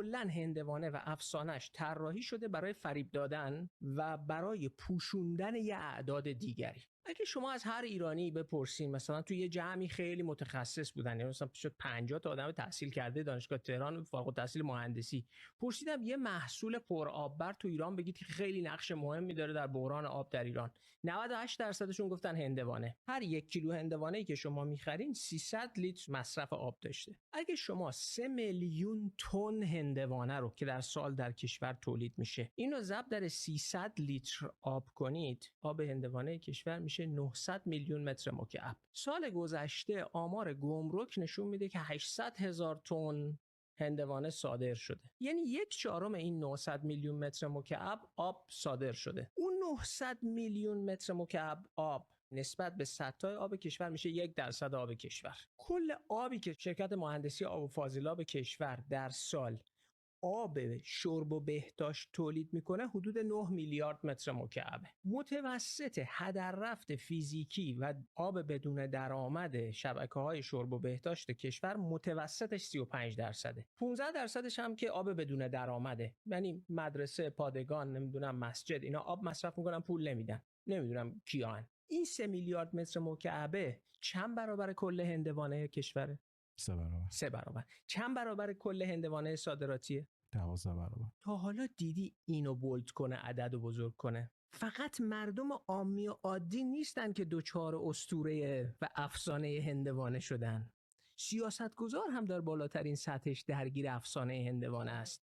کلا هندوانه و افسانش طراحی شده برای فریب دادن و برای پوشوندن یه اعداد دیگری. اگه شما از هر ایرانی بپرسین، مثلا توی یه جمعی خیلی متخصص بودن، یعنی مثلا شد 50 تا آدم تحصیل کرده دانشگاه تهران فارغ التحصیل مهندسی، پرسیدم یه محصول پرآببر تو ایران بگید که خیلی نقش مهمی داره در بحران آب در ایران، 98% گفتن هندوانه. هر 1 کیلو هندوانه‌ای که شما می‌خرین 300 لیتر مصرف آب داشته. اگه شما 3 میلیون تن هندوانه رو که در سال در کشور تولید میشه، اینو ضرب در 300 لیتر آب کنید، آب هندوانه کشور میشه 900 میلیون متر مکعب. سال گذشته آمار گمرک نشون میده که 800,000 تن هندوانه صادر شده. یعنی 1/4 این 900 میلیون متر مکعب آب صادر شده. اون 900 میلیون متر مکعب آب نسبت به سطح آب کشور میشه 1% آب کشور. کل آبی که شرکت مهندسی آب و فاضلاب کشور در سال آب شرب و بهداشت تولید میکنه حدود 9 میلیارد متر مکعبه. متوسط هدر رفت فیزیکی و آب بدون درآمد شبکه‌های شرب و بهداشت کشور متوسطش 35%. 15% هم که آب بدون درآمده، یعنی مدرسه، پادگان، نمیدونم مسجد، اینا آب مصرف میکنن پول نمیدن، نمیدونم کیان. این 3 میلیارد متر مکعبه چند برابر کل هندوانه کشوره؟ 3 برابر. 3 برابر. چند برابر کل هندوانه صادراتیه؟ 12 برابر. تا حالا دیدی اینو بولد کنه، عدد رو بزرگ کنه؟ فقط مردم عامی و عادی نیستن که دوچار اسطوره و افسانه هندوانه شدن. سیاستگزار هم در بالاترین سطحش درگیر افسانه هندوانه است.